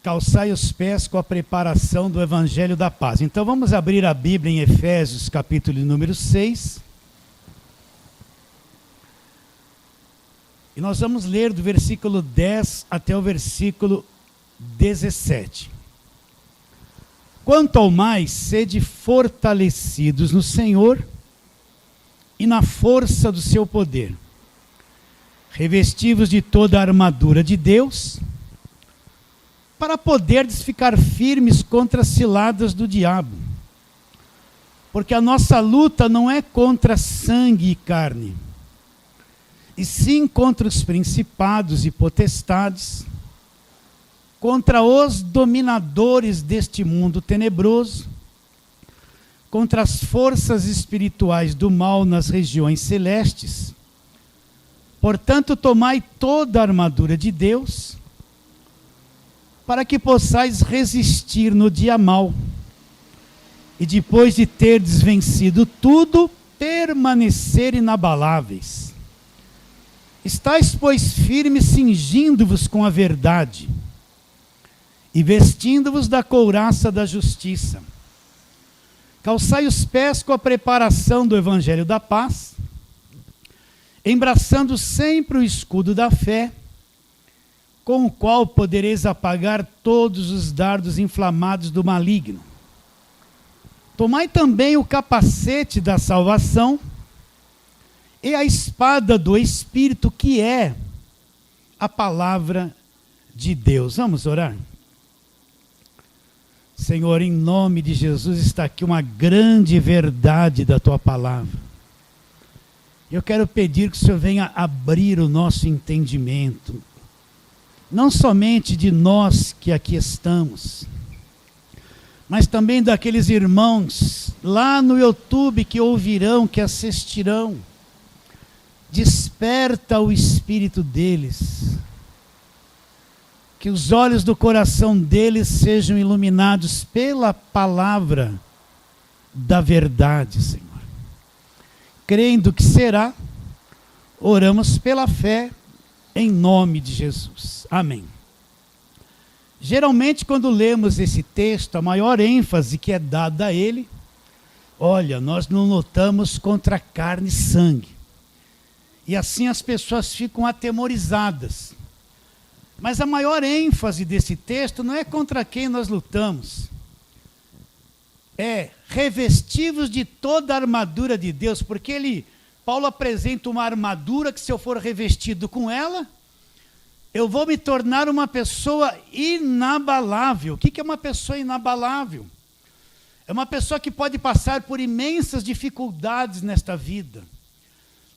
Calçai os pés com a preparação do Evangelho da Paz. Então vamos abrir a Bíblia em Efésios, capítulo número 6. E nós vamos ler do versículo 10 até o versículo 17. Quanto ao mais, sede fortalecidos no Senhor e na força do seu poder. Revestivos de toda a armadura de Deus, para poderdes ficar firmes contra as ciladas do diabo. Porque a nossa luta não é contra sangue e carne, e sim contra os principados e potestades, contra os dominadores deste mundo tenebroso, contra as forças espirituais do mal nas regiões celestes. Portanto, tomai toda a armadura de Deus, para que possais resistir no dia mau, e depois de terdes vencido tudo, permanecer inabaláveis. Estais, pois, firmes, cingindo-vos com a verdade, e vestindo-vos da couraça da justiça. Calçai os pés com a preparação do Evangelho da Paz, embraçando sempre o escudo da fé, com o qual podereis apagar todos os dardos inflamados do maligno. Tomai também o capacete da salvação e a espada do Espírito, que é a palavra de Deus. Vamos orar? Senhor, em nome de Jesus, está aqui uma grande verdade da Tua palavra. Eu quero pedir que o Senhor venha abrir o nosso entendimento, não somente de nós que aqui estamos, mas também daqueles irmãos lá no YouTube que ouvirão, que assistirão. Desperta o espírito deles, que os olhos do coração deles sejam iluminados pela palavra da verdade, Senhor. Crendo que será, oramos pela fé, em nome de Jesus. Amém. Geralmente, quando lemos esse texto, a maior ênfase que é dada a ele, olha, nós não lutamos contra carne e sangue. E assim as pessoas ficam atemorizadas. Mas a maior ênfase desse texto não é contra quem nós lutamos. É revestivos de toda a armadura de Deus, porque Paulo apresenta uma armadura que, se eu for revestido com ela, eu vou me tornar uma pessoa inabalável. O que é uma pessoa inabalável? É uma pessoa que pode passar por imensas dificuldades nesta vida.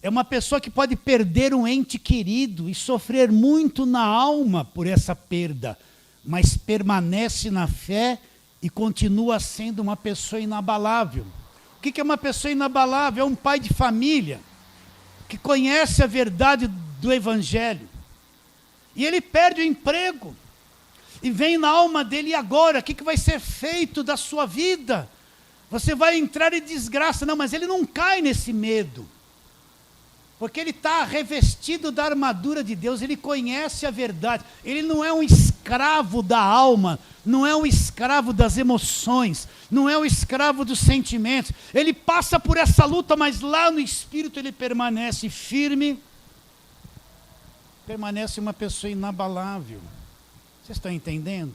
É uma pessoa que pode perder um ente querido e sofrer muito na alma por essa perda, mas permanece na fé e continua sendo uma pessoa inabalável. O que é uma pessoa inabalável? É um pai de família que conhece a verdade do Evangelho. E ele perde o emprego. E vem na alma dele, e agora? O que vai ser feito da sua vida? Você vai entrar em desgraça. Não, mas ele não cai nesse medo. Porque ele está revestido da armadura de Deus, ele conhece a verdade. Ele não é um escravo da alma, não é um escravo das emoções, não é um escravo dos sentimentos. Ele passa por essa luta, mas lá no espírito ele permanece firme, permanece uma pessoa inabalável. Vocês estão entendendo?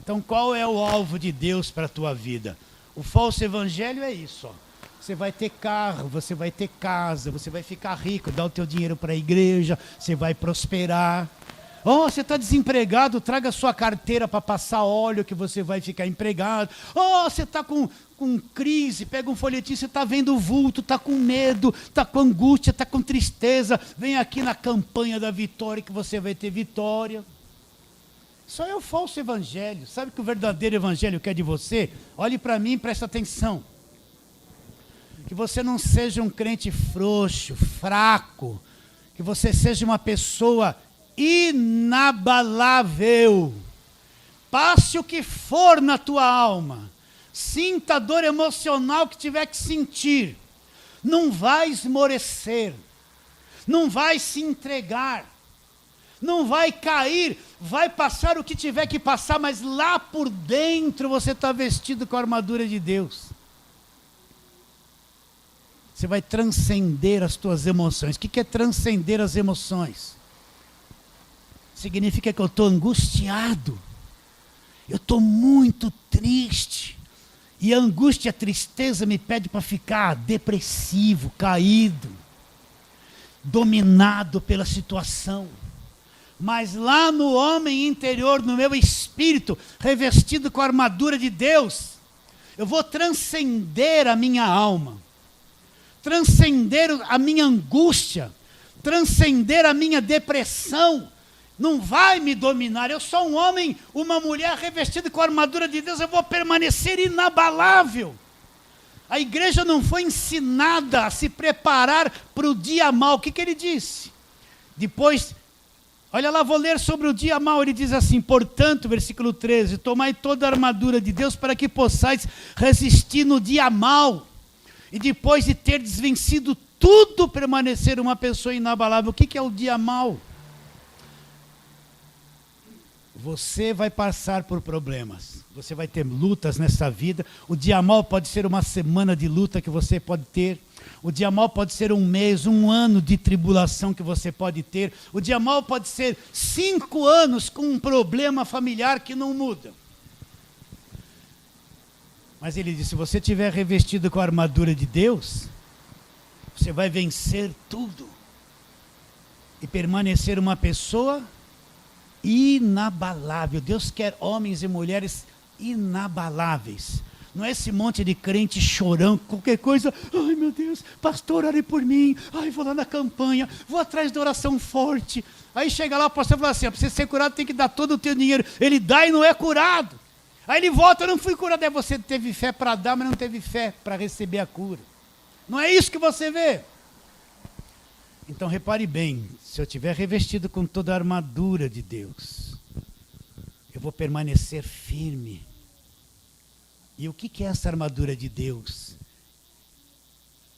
Então, qual é o alvo de Deus para a tua vida? O falso evangelho é isso, ó. Você vai ter carro, você vai ter casa, você vai ficar rico, dá o teu dinheiro para a igreja, você vai prosperar. Oh, você está desempregado, traga a sua carteira para passar óleo que você vai ficar empregado. Oh, você está com crise, pega um folhetim, você está vendo vulto, está com medo, está com angústia, está com tristeza. Vem aqui na campanha da vitória que você vai ter vitória. Isso é o falso evangelho. Sabe o que o verdadeiro evangelho quer de você? Olhe para mim e presta atenção. Que você não seja um crente frouxo, fraco, que você seja uma pessoa inabalável. Passe o que for na tua alma, sinta a dor emocional que tiver que sentir, não vai esmorecer, não vai se entregar, não vai cair, vai passar o que tiver que passar, mas lá por dentro você está vestido com a armadura de Deus. Você vai transcender as tuas emoções. O que é transcender as emoções? Significa que eu estou angustiado, eu estou muito triste, e a angústia e a tristeza me pedem para ficar depressivo, caído, dominado pela situação. Mas lá no homem interior, no meu espírito, revestido com a armadura de Deus, eu vou transcender a minha alma, transcender a minha angústia, transcender a minha depressão. Não vai me dominar. Eu sou um homem, uma mulher revestida com a armadura de Deus, eu vou permanecer inabalável. A igreja não foi ensinada a se preparar para o dia mau. O que ele disse? Depois, olha lá, vou ler sobre o dia mau. Ele diz assim: portanto, versículo 13, tomai toda a armadura de Deus para que possais resistir no dia mau. E depois de ter desvencido tudo, permanecer uma pessoa inabalável. O que é o dia mau? Você vai passar por problemas, você vai ter lutas nessa vida. O dia mau pode ser uma semana de luta que você pode ter. O dia mau pode ser um mês, um ano de tribulação que você pode ter. O dia mau pode ser 5 anos com um problema familiar que não muda. Mas ele disse, se você estiver revestido com a armadura de Deus, você vai vencer tudo e permanecer uma pessoa inabalável. Deus quer homens e mulheres inabaláveis. Não é esse monte de crente chorão, qualquer coisa, ai meu Deus, pastor, ore por mim, ai vou lá na campanha, vou atrás da oração forte. Aí chega lá, o pastor fala assim, para você ser curado tem que dar todo o teu dinheiro. Ele dá e não é curado. Aí ele volta, eu não fui curado. Aí você teve fé para dar, mas não teve fé para receber a cura. Não é isso que você vê. Então repare bem, se eu estiver revestido com toda a armadura de Deus, eu vou permanecer firme. E o que é essa armadura de Deus?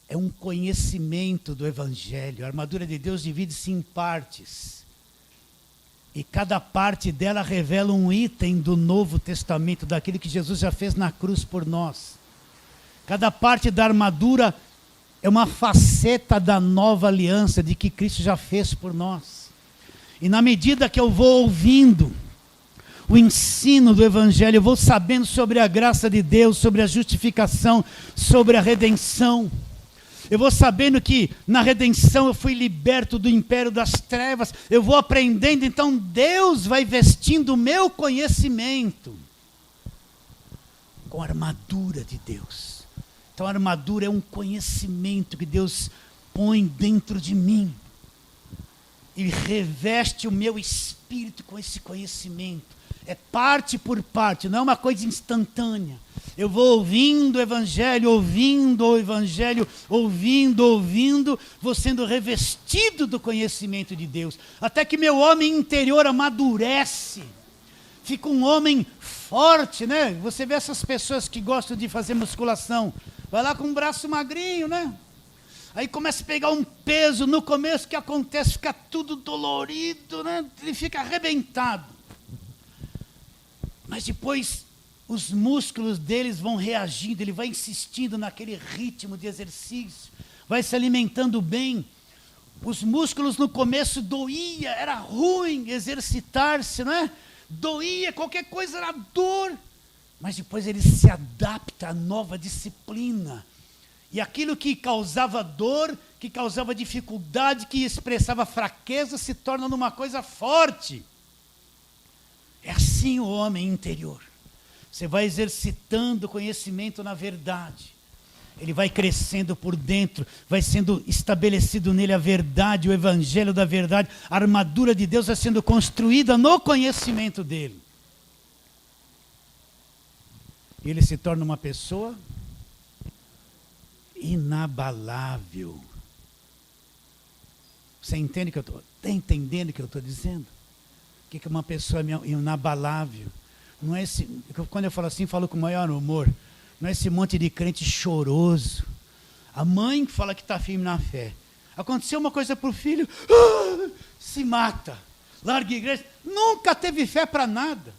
É um conhecimento do Evangelho. A armadura de Deus divide-se em partes. E cada parte dela revela um item do Novo Testamento, daquilo que Jesus já fez na cruz por nós. Cada parte da armadura é uma faceta da nova aliança, de que Cristo já fez por nós. E na medida que eu vou ouvindo o ensino do Evangelho, eu vou sabendo sobre a graça de Deus, sobre a justificação, sobre a redenção. Eu vou sabendo que na redenção eu fui liberto do império das trevas. Eu vou aprendendo, então Deus vai vestindo o meu conhecimento com a armadura de Deus. Então a armadura é um conhecimento que Deus põe dentro de mim e reveste o meu espírito com esse conhecimento. É parte por parte, não é uma coisa instantânea. Eu vou ouvindo o Evangelho, ouvindo, vou sendo revestido do conhecimento de Deus, até que meu homem interior amadurece, fica um homem forte, né? Você vê essas pessoas que gostam de fazer musculação, vai lá com um braço magrinho, né? Aí começa a pegar um peso, no começo o que acontece? Fica tudo dolorido, né? Ele fica arrebentado. Mas depois os músculos deles vão reagindo, ele vai insistindo naquele ritmo de exercício, vai se alimentando bem. Os músculos no começo doía, era ruim exercitar-se, não é? Doía, qualquer coisa era dor. Mas depois ele se adapta à nova disciplina. E aquilo que causava dor, que causava dificuldade, que expressava fraqueza, se torna numa coisa forte. É assim o homem interior. Você vai exercitando o conhecimento na verdade. Ele vai crescendo por dentro, vai sendo estabelecido nele a verdade, o evangelho da verdade. A armadura de Deus vai sendo construída no conhecimento dele. E ele se torna uma pessoa inabalável. Você entende que eu estou? Está entendendo o que eu estou dizendo? O que é uma pessoa inabalável? Não é esse, quando eu falo assim, falo com o maior humor. Não é esse monte de crente choroso. A mãe que fala que está firme na fé. Aconteceu uma coisa para o filho, se mata. larga a igreja. Nunca teve fé para nada.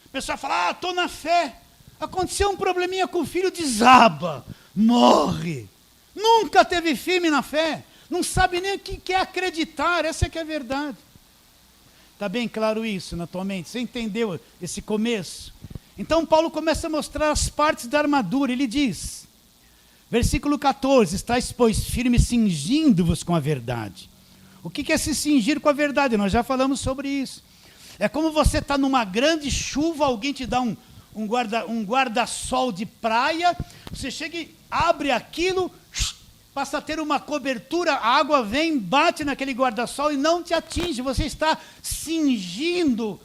O pessoal fala, estou na fé. Aconteceu um probleminha com o filho, desaba, morre. Nunca teve firme na fé. Não sabe nem o que é acreditar, essa é que é a verdade. Está bem claro isso na tua mente? Você entendeu esse começo? Então Paulo começa a mostrar as partes da armadura. Ele diz, versículo 14, estáis, pois, firmes, cingindo-vos com a verdade. O que é se cingir com a verdade? Nós já falamos sobre isso. É como você está numa grande chuva, alguém te dá um guarda-sol de praia, você chega e abre aquilo, passa a ter uma cobertura, a água vem, bate naquele guarda-sol e não te atinge. Você está cingido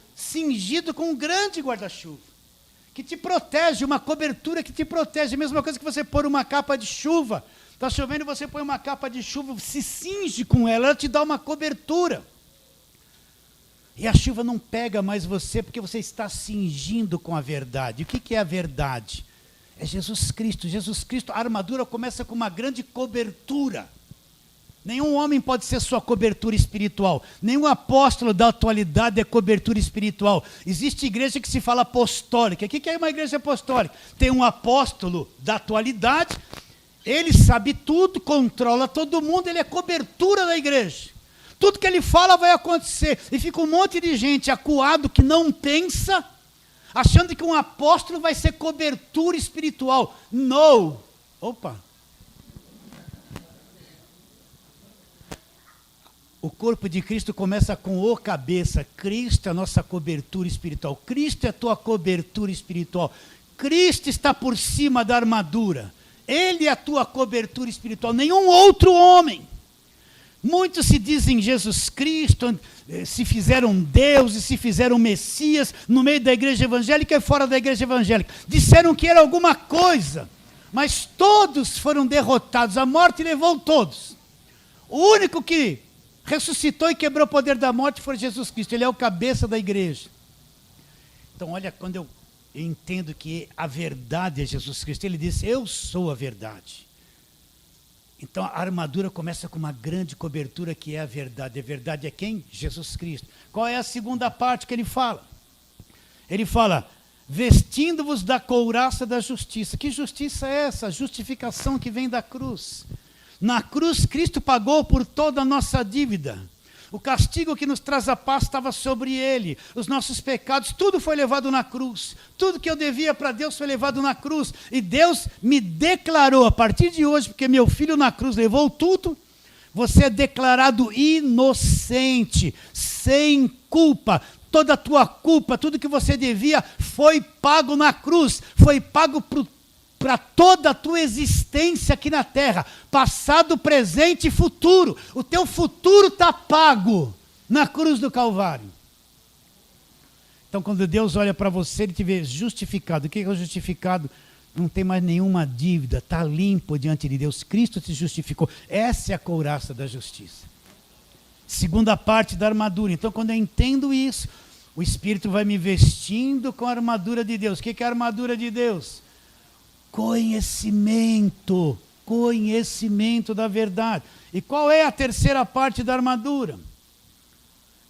com um grande guarda-chuva, que te protege, uma cobertura que te protege. A mesma coisa que você pôr uma capa de chuva. Está chovendo, você põe uma capa de chuva, se cinge com ela, ela te dá uma cobertura. E a chuva não pega mais você, porque você está cingindo com a verdade. O que é a verdade? É Jesus Cristo. Jesus Cristo, a armadura começa com uma grande cobertura. Nenhum homem pode ser sua cobertura espiritual. Nenhum apóstolo da atualidade é cobertura espiritual. Existe igreja que se fala apostólica. O que é uma igreja apostólica? Tem um apóstolo da atualidade, ele sabe tudo, controla todo mundo, ele é cobertura da igreja. Tudo que ele fala vai acontecer. E fica um monte de gente acuado que não pensa, achando que um apóstolo vai ser cobertura espiritual. Não. Opa. O corpo de Cristo começa com o cabeça. Cristo é a nossa cobertura espiritual. Cristo é a tua cobertura espiritual. Cristo está por cima da armadura. Ele é a tua cobertura espiritual. Nenhum outro homem. Muitos se dizem Jesus Cristo, se fizeram Deus e se fizeram Messias no meio da igreja evangélica e fora da igreja evangélica. Disseram que era alguma coisa, mas todos foram derrotados. A morte levou todos. O único que ressuscitou e quebrou o poder da morte foi Jesus Cristo. Ele é o cabeça da igreja. Então olha, quando eu entendo que a verdade é Jesus Cristo, ele disse, eu sou a verdade. Então a armadura começa com uma grande cobertura que é a verdade. A verdade é quem? Jesus Cristo. Qual é a segunda parte que ele fala? Ele fala, vestindo-vos da couraça da justiça. Que justiça é essa? A justificação que vem da cruz. Na cruz Cristo pagou por toda a nossa dívida. O castigo que nos traz a paz estava sobre ele. Os nossos pecados, tudo foi levado na cruz. Tudo que eu devia para Deus foi levado na cruz. E Deus me declarou, a partir de hoje, porque meu filho na cruz levou tudo, você é declarado inocente, sem culpa. Toda a tua culpa, tudo que você devia, foi pago na cruz. Foi pago para toda a tua existência aqui na terra, passado, presente e futuro. O teu futuro está pago na cruz do Calvário. Então quando Deus olha para você, ele te vê justificado. O que é o justificado? Não tem mais nenhuma dívida, está limpo diante de Deus. Cristo te justificou. Essa é a couraça da justiça. Segunda parte da armadura. Então quando eu entendo isso, o Espírito vai me vestindo com a armadura de Deus. O que é a armadura de Deus? Conhecimento da verdade. E qual é a terceira parte da armadura?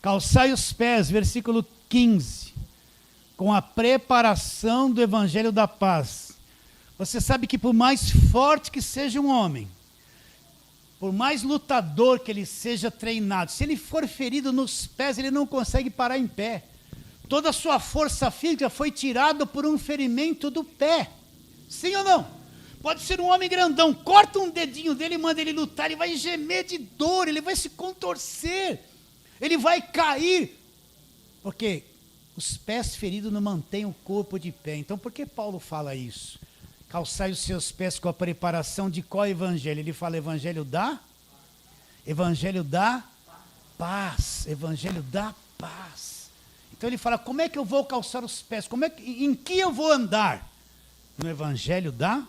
Calçai os pés, versículo 15, com a preparação do evangelho da paz. Você sabe que por mais forte que seja um homem, por mais lutador que ele seja treinado, se ele for ferido nos pés, ele não consegue parar em pé. Toda a sua força física foi tirada por um ferimento do pé. Sim ou não? Pode ser um homem grandão, corta um dedinho dele e manda ele lutar, ele vai gemer de dor, ele vai se contorcer, ele vai cair, porque os pés feridos não mantêm o corpo de pé. Então por que Paulo fala isso? Calçai os seus pés com a preparação de qual evangelho? Ele fala evangelho da paz, evangelho da paz. Então ele fala, como é que eu vou calçar os pés? Em que eu vou andar? No evangelho da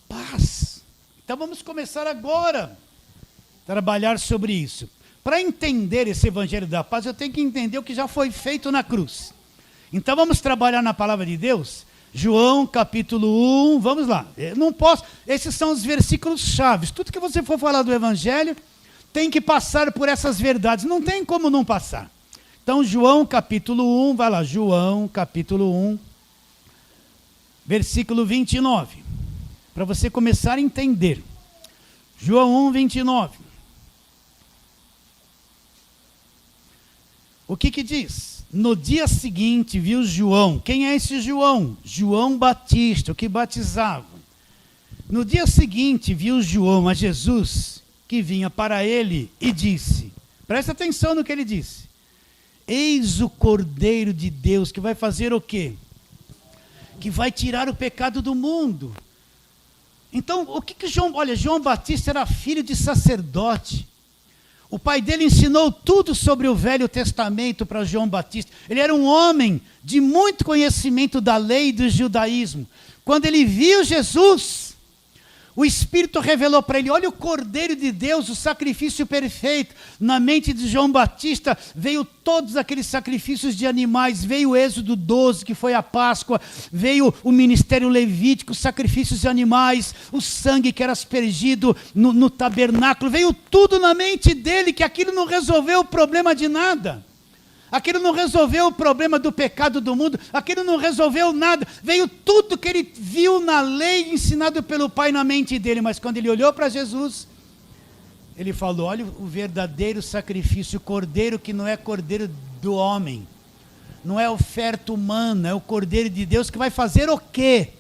paz. Então vamos começar agora a trabalhar sobre isso. Para entender esse evangelho da paz, eu tenho que entender o que já foi feito na cruz. Então vamos trabalhar na palavra de Deus. João capítulo 1, vamos lá. Eu não posso, esses são os versículos chaves. Tudo que você for falar do evangelho, tem que passar por essas verdades. Não tem como não passar. Então, João capítulo 1, vai lá, João capítulo 1, versículo 29. Para você começar a entender. João 1, 29. O que diz? No dia seguinte viu João. Quem é esse João? João Batista, o que batizava. No dia seguinte viu João a Jesus, que vinha para ele, e disse, presta atenção no que ele disse, eis o Cordeiro de Deus, que vai fazer o quê? Que vai tirar o pecado do mundo. Então, o que João... Olha, João Batista era filho de sacerdote. O pai dele ensinou tudo sobre o Velho Testamento para João Batista. Ele era um homem de muito conhecimento da lei e do judaísmo. Quando ele viu Jesus, o Espírito revelou para ele, olha o Cordeiro de Deus, o sacrifício perfeito. Na mente de João Batista veio todos aqueles sacrifícios de animais, veio o Êxodo 12, que foi a Páscoa, veio o ministério levítico, sacrifícios de animais, o sangue que era aspergido no tabernáculo, veio tudo na mente dele, que aquilo não resolveu o problema de nada. Aquilo não resolveu o problema do pecado do mundo, aquilo não resolveu nada, veio tudo que ele viu na lei, ensinado pelo Pai na mente dele, mas quando ele olhou para Jesus, ele falou, olha o verdadeiro sacrifício, o cordeiro que não é cordeiro do homem, não é oferta humana, é o Cordeiro de Deus que vai fazer o quê?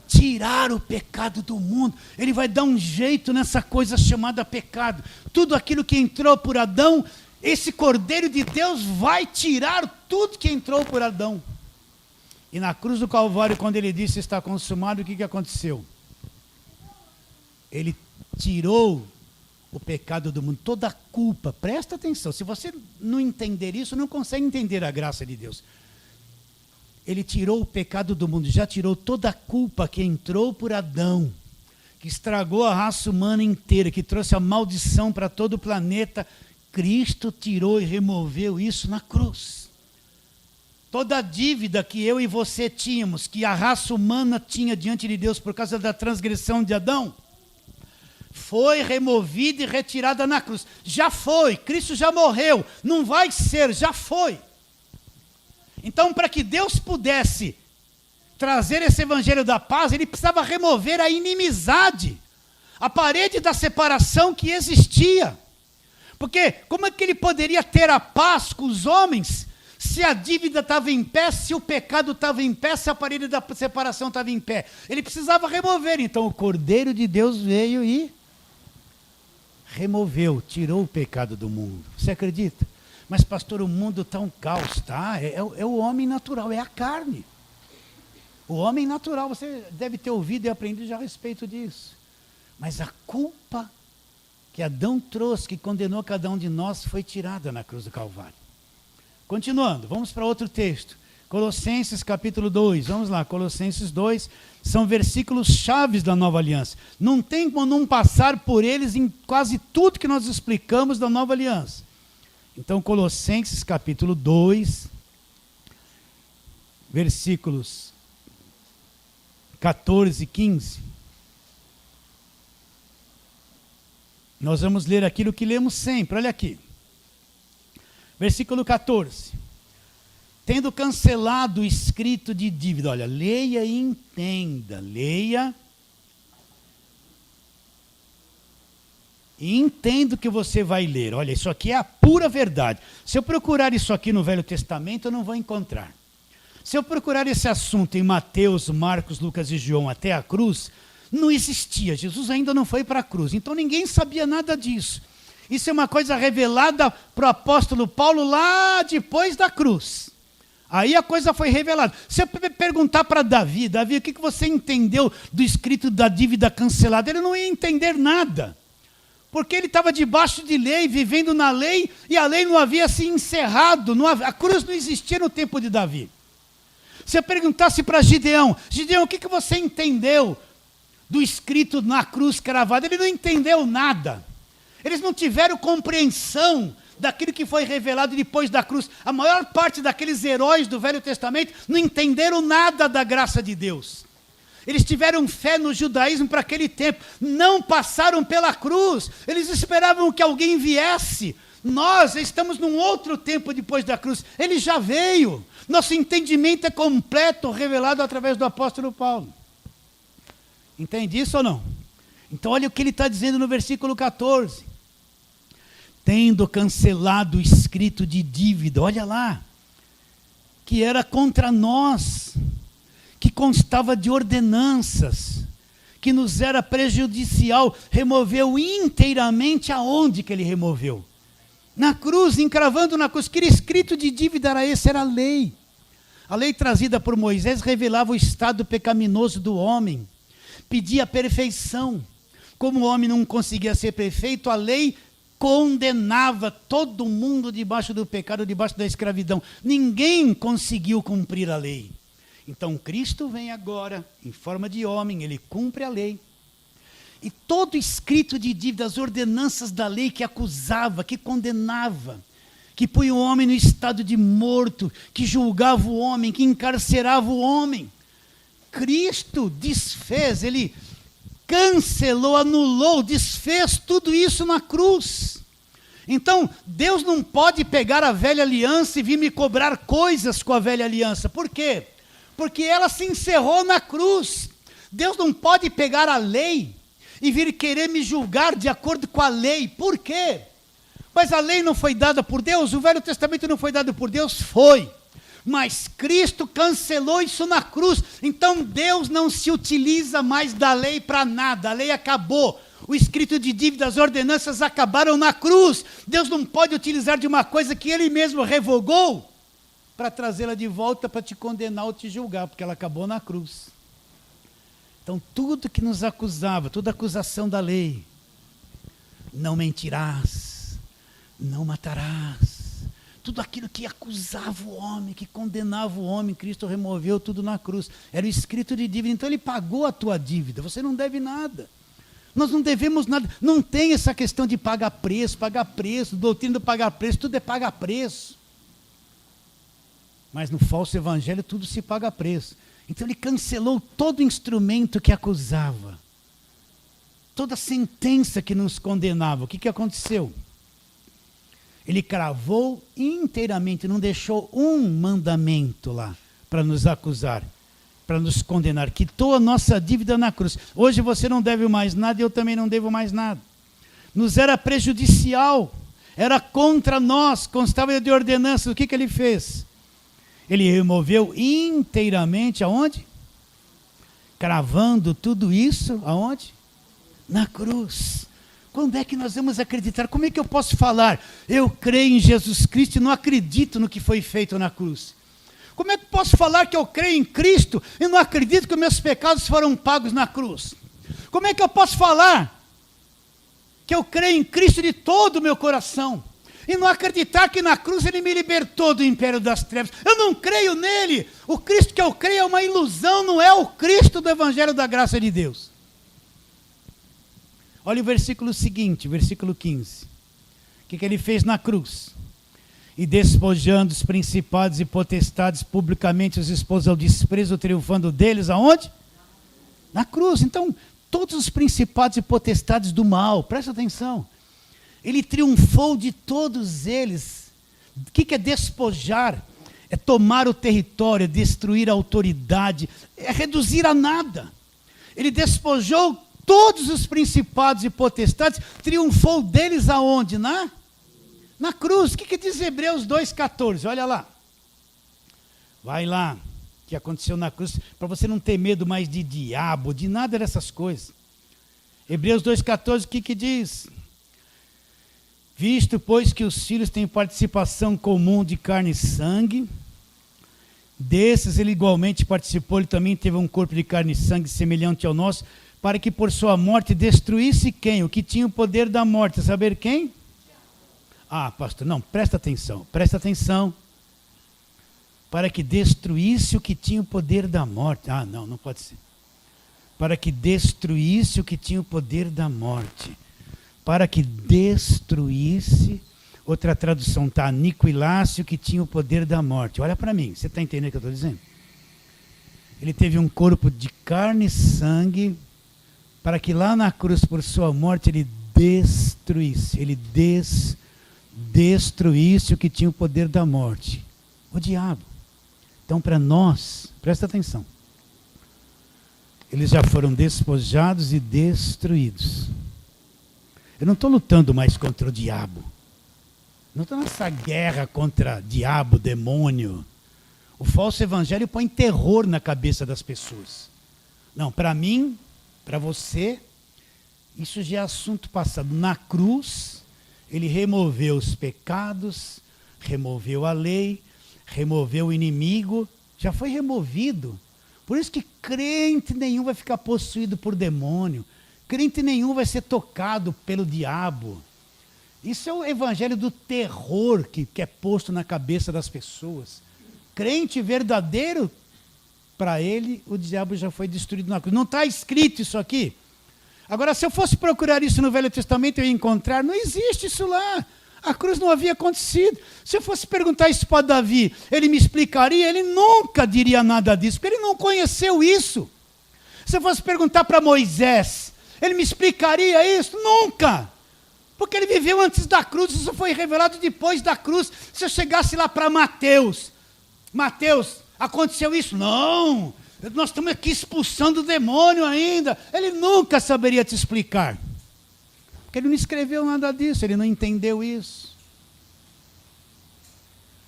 Tirar o pecado do mundo. Ele vai dar um jeito nessa coisa chamada pecado. Tudo aquilo que entrou por Adão, esse Cordeiro de Deus vai tirar tudo que entrou por Adão. E na cruz do Calvário, quando ele disse está consumado, o que aconteceu? Ele tirou o pecado do mundo, toda a culpa. Presta atenção, se você não entender isso, não consegue entender a graça de Deus. Ele tirou o pecado do mundo, já tirou toda a culpa que entrou por Adão, que estragou a raça humana inteira, que trouxe a maldição para todo o planeta. Cristo tirou e removeu isso na cruz. Toda a dívida que eu e você tínhamos, que a raça humana tinha diante de Deus por causa da transgressão de Adão, foi removida e retirada na cruz. Já foi, Cristo já morreu, não vai ser, já foi. Então, para que Deus pudesse trazer esse evangelho da paz, ele precisava remover a inimizade, a parede da separação que existia. Porque como é que ele poderia ter a paz com os homens se a dívida estava em pé, se o pecado estava em pé, se a parede da separação estava em pé? Ele precisava remover. Então o Cordeiro de Deus veio e removeu, tirou o pecado do mundo. Você acredita? Mas pastor, o mundo está um caos, tá? É o homem natural, é a carne. O homem natural, você deve ter ouvido e aprendido já a respeito disso. Mas a culpa que Adão trouxe, que condenou cada um de nós, foi tirada na cruz do Calvário. Continuando, vamos para outro texto. Colossenses capítulo 2, vamos lá, Colossenses 2, são versículos chaves da nova aliança. Não tem como não passar por eles em quase tudo que nós explicamos da nova aliança. Então, Colossenses capítulo 2, versículos 14 e 15. Nós vamos ler aquilo que lemos sempre, olha aqui. Versículo 14. Tendo cancelado o escrito de dívida, olha, leia e entenda, leia e entenda o que você vai ler. Olha, isso aqui é a pura verdade. Se eu procurar isso aqui no Velho Testamento, eu não vou encontrar. Se eu procurar esse assunto em Mateus, Marcos, Lucas e João até a cruz, não existia, Jesus ainda não foi para a cruz, então ninguém sabia nada disso. Isso é uma coisa revelada para o apóstolo Paulo lá depois da cruz. Aí a coisa foi revelada. Se eu perguntar para Davi, o que você entendeu do escrito da dívida cancelada? Ele não ia entender nada, porque ele estava debaixo de lei, vivendo na lei, e a lei não havia se encerrado, a cruz não existia no tempo de Davi. Se eu perguntasse para Gideão, o que você entendeu do escrito na cruz cravada? Ele não entendeu nada. Eles não tiveram compreensão daquilo que foi revelado depois da cruz. A maior parte daqueles heróis do Velho Testamento não entenderam nada da graça de Deus. Eles tiveram fé no judaísmo para aquele tempo, não passaram pela cruz, eles esperavam que alguém viesse. Nós estamos num outro tempo depois da cruz, ele já veio. Nosso entendimento é completo, revelado através do apóstolo Paulo. Entende isso ou não? Então olha o que ele está dizendo no versículo 14. Tendo cancelado o escrito de dívida, olha lá, que era contra nós, que constava de ordenanças, que nos era prejudicial, removeu inteiramente. Aonde que ele removeu? Na cruz, encravando na cruz. Que escrito de dívida era esse? Era a lei. A lei trazida por Moisés revelava o estado pecaminoso do homem, pedia perfeição. Como o homem não conseguia ser perfeito, a lei condenava todo mundo debaixo do pecado, debaixo da escravidão. Ninguém conseguiu cumprir a lei. Então Cristo vem agora, em forma de homem, ele cumpre a lei. E todo escrito de dívida, as ordenanças da lei que acusava, que condenava, que punha o homem no estado de morto, que julgava o homem, que encarcerava o homem, Cristo desfez, ele cancelou, anulou, desfez tudo isso na cruz. Então, Deus não pode pegar a velha aliança e vir me cobrar coisas com a velha aliança. Por quê? Porque ela se encerrou na cruz. Deus não pode pegar a lei e vir querer me julgar de acordo com a lei. Por quê? Mas a lei não foi dada por Deus? O Velho Testamento não foi dado por Deus? Foi. Mas Cristo cancelou isso na cruz. Então Deus não se utiliza mais da lei para nada. A lei acabou. O escrito de dívida, as ordenanças acabaram na cruz. Deus não pode utilizar de uma coisa que Ele mesmo revogou para trazê-la de volta para te condenar ou te julgar, porque ela acabou na cruz. Então tudo que nos acusava, toda acusação da lei, não mentirás, não matarás, tudo aquilo que acusava o homem, que condenava o homem, Cristo removeu tudo na cruz. Era o escrito de dívida. Então ele pagou a tua dívida. Você não deve nada. Nós não devemos nada. Não tem essa questão de pagar preço, doutrina do pagar preço, tudo é pagar preço. Mas no falso evangelho tudo se paga preço. Então ele cancelou todo instrumento que acusava. Toda sentença que nos condenava. O que aconteceu? Ele cravou inteiramente, não deixou um mandamento lá para nos acusar, para nos condenar. Quitou a nossa dívida na cruz. Hoje você não deve mais nada e eu também não devo mais nada. Nos era prejudicial, era contra nós, constava de ordenanças. O que ele fez? Ele removeu inteiramente, aonde? Cravando tudo isso, aonde? Na cruz. Quando é que nós vamos acreditar? Como é que eu posso falar? Eu creio em Jesus Cristo e não acredito no que foi feito na cruz. Como é que eu posso falar que eu creio em Cristo e não acredito que meus pecados foram pagos na cruz? Como é que eu posso falar que eu creio em Cristo de todo o meu coração e não acreditar que na cruz Ele me libertou do império das trevas? Eu não creio nele. O Cristo que eu creio é uma ilusão, não é o Cristo do Evangelho da Graça de Deus. Olha o versículo seguinte, versículo 15. O que ele fez na cruz? E despojando os principados e potestades, publicamente os expôs ao desprezo, triunfando deles, aonde? Na cruz. Então, todos os principados e potestades do mal, presta atenção. Ele triunfou de todos eles. O que é despojar? É tomar o território, é destruir a autoridade, é reduzir a nada. Ele despojou todos os principados e potestades, triunfou deles aonde? Na cruz. O que diz Hebreus 2,14? Olha lá. Vai lá. O que aconteceu na cruz, para você não ter medo mais de diabo, de nada dessas coisas. Hebreus 2,14, o que diz? Visto, pois, que os filhos têm participação comum de carne e sangue, desses ele igualmente participou, ele também teve um corpo de carne e sangue semelhante ao nosso, para que por sua morte destruísse quem? O que tinha o poder da morte. Saber quem? Ah, pastor, não, presta atenção. Para que destruísse o que tinha o poder da morte. Ah, não pode ser. Para que destruísse o que tinha o poder da morte. Para que destruísse, outra tradução está, aniquilasse o que tinha o poder da morte. Olha para mim, você está entendendo o que eu estou dizendo? Ele teve um corpo de carne e sangue, para que lá na cruz, por sua morte, ele destruísse. Ele destruísse o que tinha o poder da morte. O diabo. Então, para nós, presta atenção. Eles já foram despojados e destruídos. Eu não estou lutando mais contra o diabo. Não estou nessa guerra contra diabo, demônio. O falso evangelho põe terror na cabeça das pessoas. Não, para mim, para você, isso já é assunto passado. Na cruz, ele removeu os pecados, removeu a lei, removeu o inimigo, já foi removido. Por isso que crente nenhum vai ficar possuído por demônio. Crente nenhum vai ser tocado pelo diabo. Isso é o evangelho do terror que é posto na cabeça das pessoas. Crente verdadeiro, para ele, o diabo já foi destruído na cruz. Não está escrito isso aqui. Agora, se eu fosse procurar isso no Velho Testamento, eu ia encontrar, não existe isso lá. A cruz não havia acontecido. Se eu fosse perguntar isso para Davi, ele me explicaria, ele nunca diria nada disso, porque ele não conheceu isso. Se eu fosse perguntar para Moisés, ele me explicaria isso? Nunca. Porque ele viveu antes da cruz, isso foi revelado depois da cruz. Se eu chegasse lá para Mateus, aconteceu isso? Não, nós estamos aqui expulsando o demônio ainda. Ele nunca saberia te explicar. Porque ele não escreveu nada disso, ele não entendeu isso.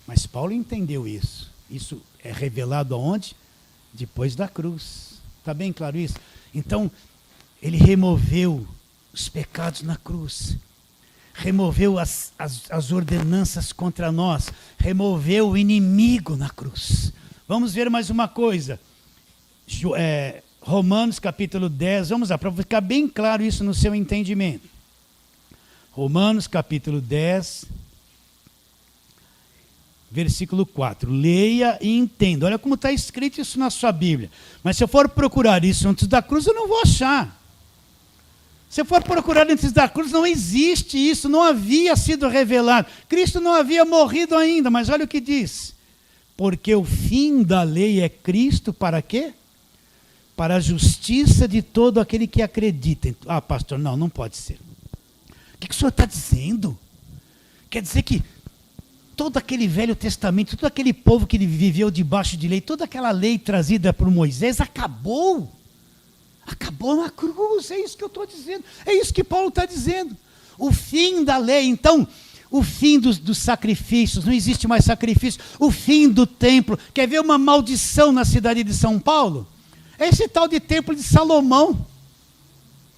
Mas Paulo entendeu isso. Isso é revelado aonde? Depois da cruz. Está bem claro isso? Então, ele removeu os pecados na cruz. Removeu as ordenanças contra nós. Removeu o inimigo na cruz. Vamos ver mais uma coisa. Romanos capítulo 10. Vamos lá, para ficar bem claro isso no seu entendimento. Romanos capítulo 10, versículo 4. Leia e entenda. Olha como está escrito isso na sua Bíblia. Mas se eu for procurar isso antes da cruz, eu não vou achar. Se eu for procurar antes da cruz, não existe isso, não havia sido revelado. Cristo não havia morrido ainda, mas olha o que diz. Porque o fim da lei é Cristo para quê? Para a justiça de todo aquele que acredita. Ah, pastor, não pode ser. O que o senhor está dizendo? Quer dizer que todo aquele Velho Testamento, todo aquele povo que viveu debaixo de lei, toda aquela lei trazida por Moisés, acabou. Acabou na cruz, é isso que eu estou dizendo. É isso que Paulo está dizendo. O fim da lei, então, o fim dos sacrifícios, não existe mais sacrifício. O fim do templo. Quer ver uma maldição na cidade de São Paulo? É esse tal de templo de Salomão.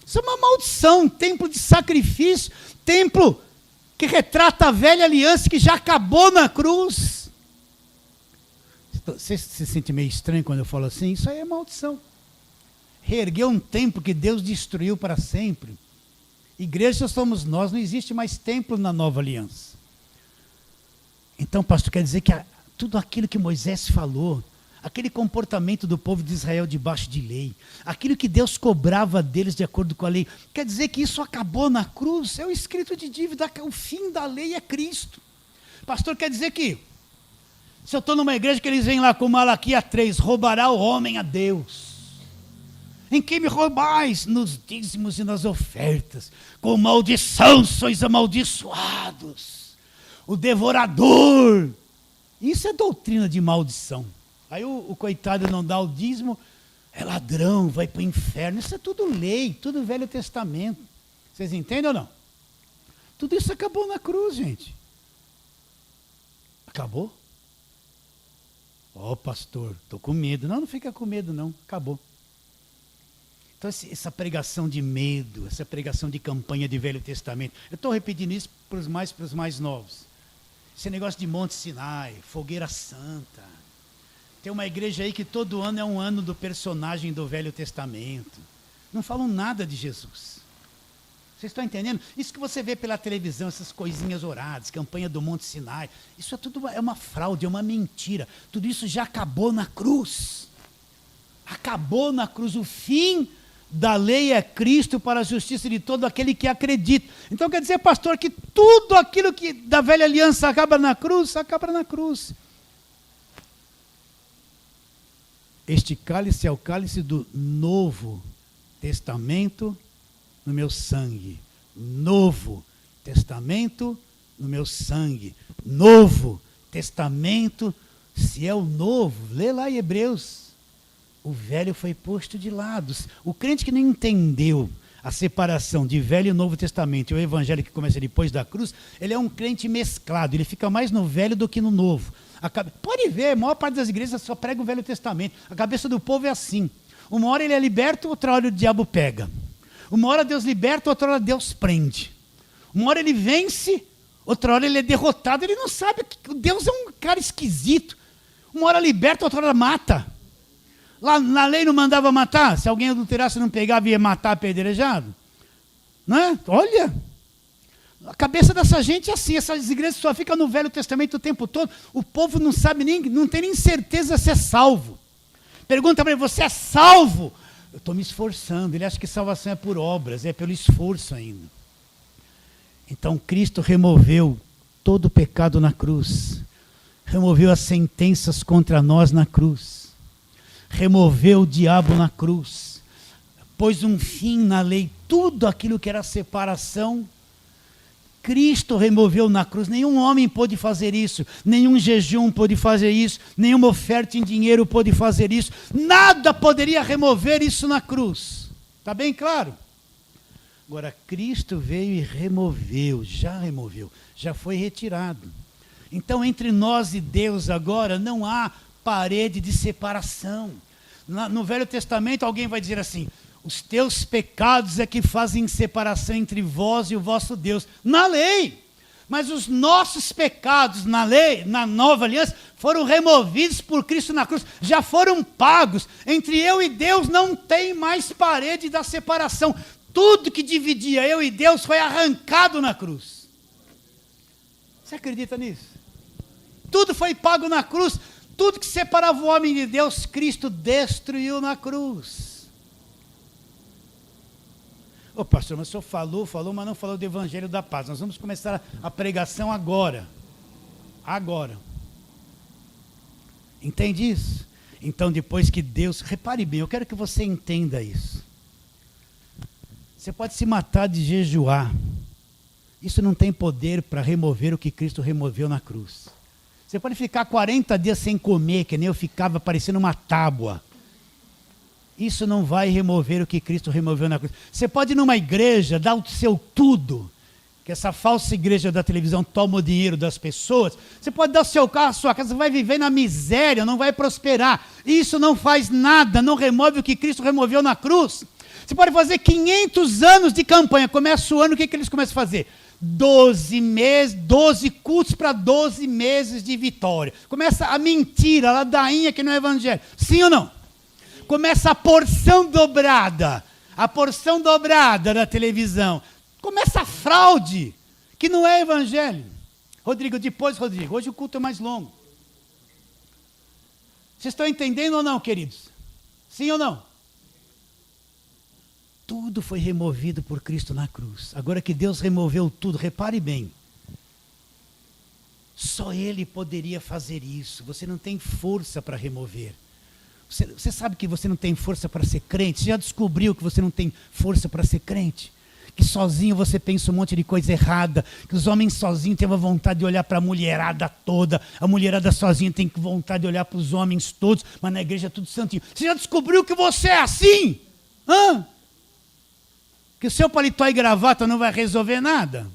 Isso é uma maldição, templo de sacrifício, templo que retrata a velha aliança que já acabou na cruz. Você se sente meio estranho quando eu falo assim? Isso aí é maldição. Reergueu um templo que Deus destruiu para sempre. Igreja somos nós, não existe mais templo na nova aliança. Então, pastor, quer dizer que tudo aquilo que Moisés falou, aquele comportamento do povo de Israel debaixo de lei, aquilo que Deus cobrava deles de acordo com a lei, quer dizer que isso acabou na cruz? É o escrito de dívida, o fim da lei é Cristo. Pastor, quer dizer que, se eu estou numa igreja que eles vêm lá com Malaquias 3, roubará o homem a Deus. Em que me roubais? Nos dízimos e nas ofertas. Com maldição sois amaldiçoados. O devorador. Isso é doutrina de maldição. Aí o coitado não dá o dízimo, é ladrão, vai para o inferno. Isso é tudo lei, tudo Velho Testamento. Vocês entendem ou não? Tudo isso acabou na cruz, gente. Acabou? Ó, pastor, estou com medo. Não fica com medo não, acabou. Então essa pregação de medo, essa pregação de campanha de Velho Testamento, eu estou repetindo isso para os mais novos. Esse negócio de Monte Sinai, Fogueira Santa. Tem uma igreja aí que todo ano é um ano do personagem do Velho Testamento. Não falam nada de Jesus. Vocês estão entendendo? Isso que você vê pela televisão, essas coisinhas oradas, campanha do Monte Sinai, isso é tudo uma fraude, é uma mentira. Tudo isso já acabou na cruz. Acabou na cruz. O fim da lei é Cristo para a justiça de todo aquele que acredita. Então quer dizer, pastor, que tudo aquilo que da velha aliança acaba na cruz, acaba na cruz. este cálice é o cálice do Novo Testamento no meu sangue. Novo Testamento no meu sangue. Novo Testamento, se é o novo, lê lá em Hebreus. O velho foi posto de lado. O crente que não entendeu a separação de Velho e Novo Testamento e o Evangelho que começa depois da cruz, ele é um crente mesclado, ele fica mais no Velho do que no Novo. Pode ver, a maior parte das igrejas só prega o Velho Testamento. A cabeça do povo é assim. Uma hora ele é liberto, outra hora o diabo pega. Uma hora Deus liberta, outra hora Deus prende. Uma hora ele vence, outra hora ele é derrotado. Ele não sabe que Deus é um cara esquisito. Uma hora liberta, outra hora mata. Lá na lei não mandava matar? Se alguém adulterasse, não pegava e ia matar apedrejado? Não é? Olha, a cabeça dessa gente é assim. Essas igrejas só ficam no Velho Testamento o tempo todo. O povo não sabe nem, não tem nem certeza se é salvo. Pergunta para ele, você é salvo? Eu estou me esforçando. Ele acha que salvação é por obras, é pelo esforço ainda. Então Cristo removeu todo o pecado na cruz. Removeu as sentenças contra nós na cruz. Removeu o diabo na cruz, pôs um fim na lei, tudo aquilo que era separação, Cristo removeu na cruz. Nenhum homem pôde fazer isso, nenhum jejum pôde fazer isso, nenhuma oferta em dinheiro pôde fazer isso, nada poderia remover isso na cruz, está bem claro? Agora Cristo veio e removeu, já foi retirado. Então entre nós e Deus agora não há parede de separação. No Velho Testamento alguém vai dizer assim, os teus pecados é que fazem separação entre vós e o vosso Deus. Na lei. Mas os nossos pecados na lei, na nova aliança, foram removidos por Cristo na cruz. Já foram pagos. Entre eu e Deus não tem mais parede da separação. Tudo que dividia eu e Deus foi arrancado na cruz. Você acredita nisso? Tudo foi pago na cruz. Tudo que separava o homem de Deus, Cristo destruiu na cruz. Ô pastor, mas o senhor falou, mas não falou do Evangelho da Paz. Nós vamos começar a pregação agora. Agora. Entende isso? Então depois que Deus, repare bem, eu quero que você entenda isso. Você pode se matar de jejuar. Isso não tem poder para remover o que Cristo removeu na cruz. Você pode ficar 40 dias sem comer, que nem eu ficava parecendo uma tábua. Isso não vai remover o que Cristo removeu na cruz. Você pode ir numa igreja, dar o seu tudo, que essa falsa igreja da televisão toma o dinheiro das pessoas. Você pode dar o seu carro, a sua casa, você vai viver na miséria, não vai prosperar. Isso não faz nada, não remove o que Cristo removeu na cruz. Você pode fazer 500 anos de campanha, começa o ano, o que eles começam a fazer? 12 meses, 12 cultos para 12 meses de vitória. Começa a mentira, a ladainha que não é evangelho. Sim ou não? Começa a porção dobrada da televisão. Começa a fraude, que não é evangelho. Rodrigo, hoje o culto é mais longo. Vocês estão entendendo ou não, queridos? Sim ou não? Tudo foi removido por Cristo na cruz. Agora que Deus removeu tudo, repare bem. Só Ele poderia fazer isso. Você não tem força para remover. Você sabe que você não tem força para ser crente? Você já descobriu que você não tem força para ser crente? Que sozinho você pensa um monte de coisa errada, que os homens sozinhos têm uma vontade de olhar para a mulherada toda, a mulherada sozinha tem vontade de olhar para os homens todos, mas na igreja é tudo santinho. Você já descobriu que você é assim? Hã? Que o seu paletó e gravata não vai resolver nada?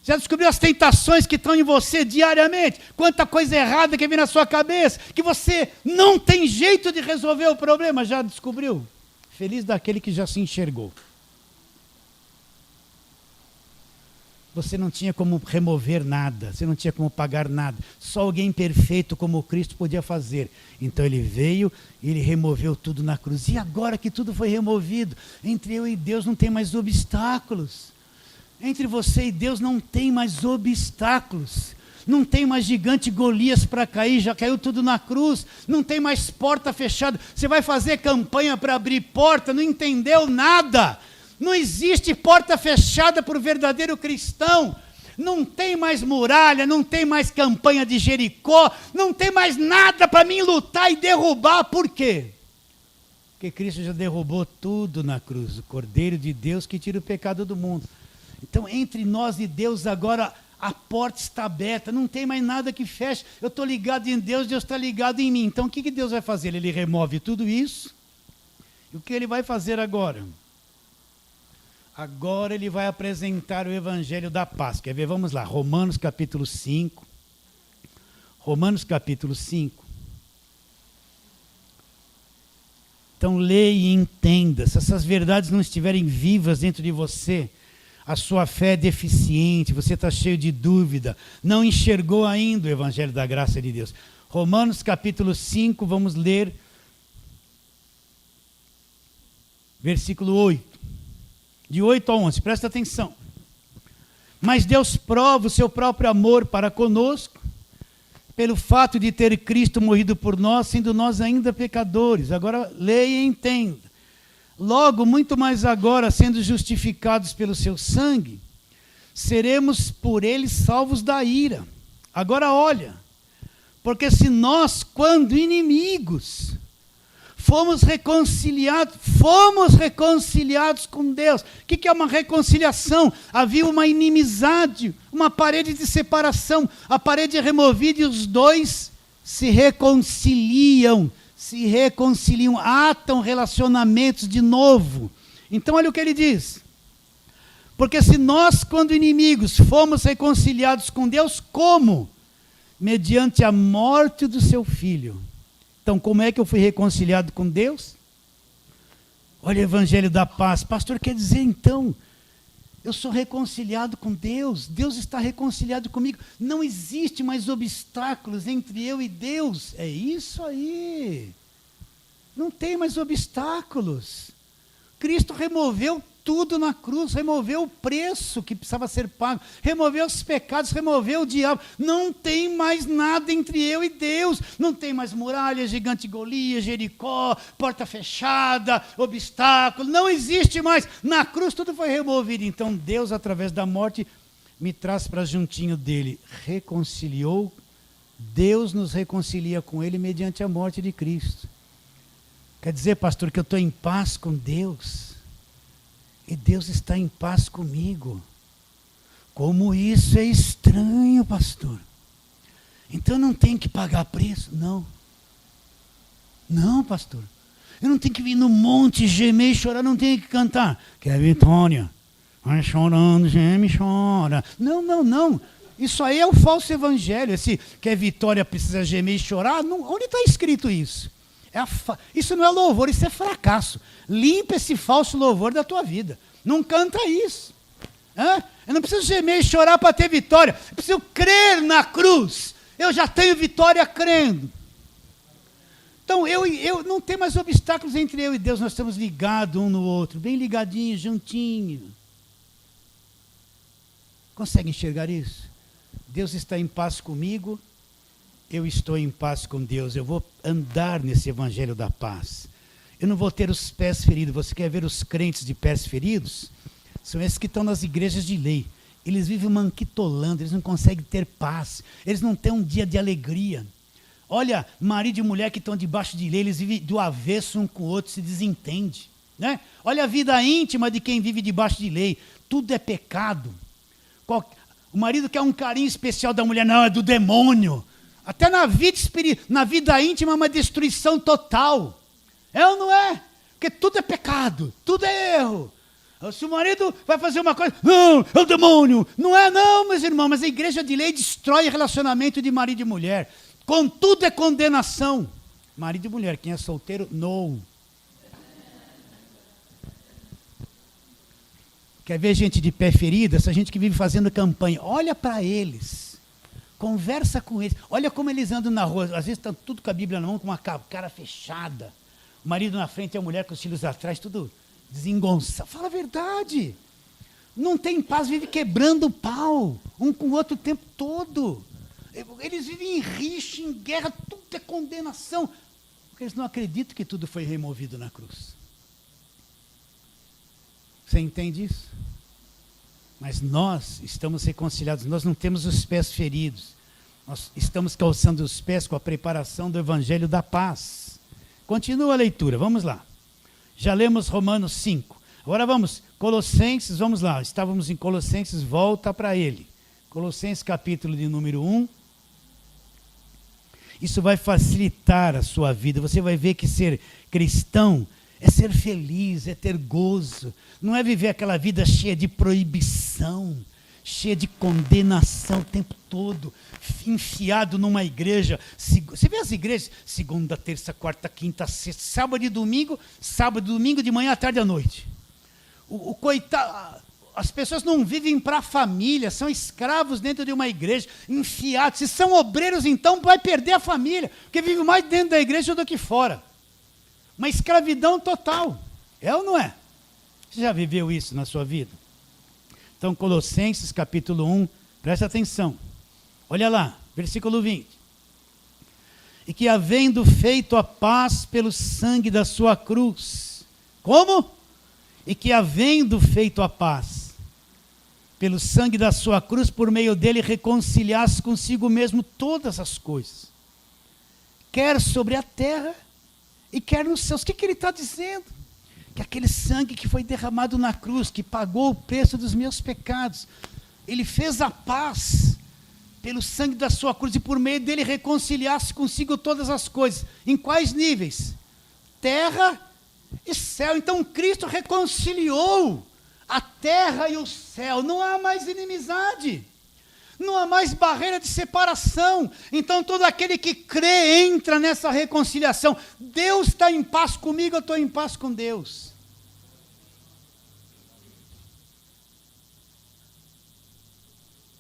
Já descobriu as tentações que estão em você diariamente? Quanta coisa errada que vem na sua cabeça, que você não tem jeito de resolver o problema, já descobriu? Feliz daquele que já se enxergou. Você não tinha como remover nada, você não tinha como pagar nada. Só alguém perfeito como Cristo podia fazer. Então ele veio e ele removeu tudo na cruz. E agora que tudo foi removido, entre eu e Deus não tem mais obstáculos. Entre você e Deus não tem mais obstáculos. Não tem mais gigante Golias para cair, já caiu tudo na cruz. Não tem mais porta fechada. Você vai fazer campanha para abrir porta, não entendeu nada. Não existe porta fechada para o verdadeiro cristão. não tem mais muralha, não tem mais campanha de Jericó, não tem mais nada para mim lutar e derrubar. Por quê? Porque Cristo já derrubou tudo na cruz, o Cordeiro de Deus que tira o pecado do mundo. Então, entre nós e Deus agora, a porta está aberta, não tem mais nada que feche. Eu estou ligado em Deus, Deus está ligado em mim. Então, o que Deus vai fazer? Ele remove tudo isso. E o que Ele vai fazer agora? Agora Ele vai apresentar o Evangelho da Paz. Quer ver? Vamos lá, Romanos capítulo 5. Romanos capítulo 5. Então leia e entenda. Se essas verdades não estiverem vivas dentro de você, a sua fé é deficiente, você está cheio de dúvida, não enxergou ainda o Evangelho da graça de Deus. Romanos capítulo 5, vamos ler versículo 8. De 8 a 11, presta atenção. Mas Deus prova o seu próprio amor para conosco, pelo fato de ter Cristo morrido por nós, sendo nós ainda pecadores. Agora leia e entenda. Logo, muito mais agora, sendo justificados pelo seu sangue, seremos por ele salvos da ira. Agora olha, porque se nós, quando inimigos, fomos reconciliados com Deus. O que é uma reconciliação? Havia uma inimizade, uma parede de separação. A parede é removida e os dois se reconciliam, atam relacionamentos de novo. Então olha o que ele diz. Porque se nós, quando inimigos, fomos reconciliados com Deus, como? Mediante a morte do seu Filho. Então, como é que eu fui reconciliado com Deus? Olha o Evangelho da Paz. Pastor, quer dizer então, eu sou reconciliado com Deus, Deus está reconciliado comigo, não existe mais obstáculos entre eu e Deus. É isso aí. Não tem mais obstáculos. Cristo removeu tudo na cruz, removeu o preço que precisava ser pago, removeu os pecados, removeu o diabo. Não tem mais nada entre eu e Deus. Não tem mais muralha, gigante Golias, Jericó, porta fechada, obstáculo. Não existe mais. Na cruz tudo foi removido. Então Deus, através da morte, me traz para juntinho dele. Reconciliou. Deus nos reconcilia com ele mediante a morte de Cristo. Quer dizer, pastor, que eu estou em paz com Deus. E Deus está em paz comigo. Como isso é estranho, pastor. Então não tem que pagar preço? Não. Não, pastor. Eu não tenho que vir no monte, gemer e chorar, não tenho que cantar. Quer vitória? Vai chorando, geme e chora. Não, não, não. Isso aí é o falso evangelho. Esse quer vitória precisa gemer e chorar. Não, onde está escrito isso? Isso não é louvor, isso é fracasso. Limpa esse falso louvor da tua vida. Não canta isso. Eu não preciso gemer e chorar para ter vitória. Eu preciso crer na cruz. Eu já tenho vitória crendo. Então, eu não tem mais obstáculos entre eu e Deus. Nós estamos ligados um no outro, bem ligadinhos, juntinhos. Consegue enxergar isso? Deus está em paz comigo. Eu estou em paz com Deus, eu vou andar nesse evangelho da paz. Eu não vou ter os pés feridos. Você quer ver os crentes de pés feridos? São esses que estão nas igrejas de lei. Eles vivem manquitolando, eles não conseguem ter paz. Eles não têm um dia de alegria. Olha, marido e mulher que estão debaixo de lei, eles vivem do avesso um com o outro, se desentendem. Né? Olha a vida íntima de quem vive debaixo de lei. Tudo é pecado. O marido quer um carinho especial da mulher, não, é do demônio. Até na vida íntima é uma destruição total. É ou não é? Porque tudo é pecado, tudo é erro. Se o marido vai fazer uma coisa, não, é o demônio. Não é não, meus irmãos, mas a igreja de lei destrói relacionamento de marido e mulher. Contudo é condenação. Marido e mulher, quem é solteiro, não. Quer ver gente de pé ferido? Essa gente que vive fazendo campanha. Olha para eles. Conversa com eles. Olha como eles andam na rua. Às vezes estão tudo com a Bíblia na mão, com uma cara fechada. O marido na frente e a mulher com os filhos atrás, tudo desengonçado. Fala a verdade. Não tem paz, vive quebrando o pau. Um com o outro o tempo todo. Eles vivem em rixa, em guerra, tudo é condenação. Porque eles não acreditam que tudo foi removido na cruz. Você entende isso? Mas nós estamos reconciliados, nós não temos os pés feridos. Nós estamos calçando os pés com a preparação do Evangelho da Paz. Continua a leitura, vamos lá. Já lemos Romanos 5. Agora vamos, Colossenses, vamos lá. Estávamos em Colossenses, volta para ele. Colossenses capítulo de número 1. Isso vai facilitar a sua vida. Você vai ver que ser cristão é ser feliz, é ter gozo. Não é viver aquela vida cheia de proibição, cheia de condenação o tempo todo, enfiado numa igreja. Você vê as igrejas? Segunda, terça, quarta, quinta, sexta, sábado e domingo de manhã, à tarde e à noite. O coitado, as pessoas não vivem para a família, são escravos dentro de uma igreja, enfiados. Se são obreiros, então vai perder a família, porque vive mais dentro da igreja do que fora. Uma escravidão total. É ou não é? Você já viveu isso na sua vida? Então, Colossenses capítulo 1, presta atenção. Olha lá, versículo 20. E que havendo feito a paz pelo sangue da sua cruz. Como? E que havendo feito a paz pelo sangue da sua cruz, por meio dele reconciliasse consigo mesmo todas as coisas. Quer sobre a terra e quer nos céus. O que ele está dizendo? Que aquele sangue que foi derramado na cruz, que pagou o preço dos meus pecados, ele fez a paz pelo sangue da sua cruz e por meio dele reconciliasse consigo todas as coisas. Em quais níveis? Terra e céu. Então Cristo reconciliou a terra e o céu. Não há mais inimizade. Não há mais barreira de separação. Então todo aquele que crê entra nessa reconciliação. Deus está em paz comigo, eu estou em paz com Deus.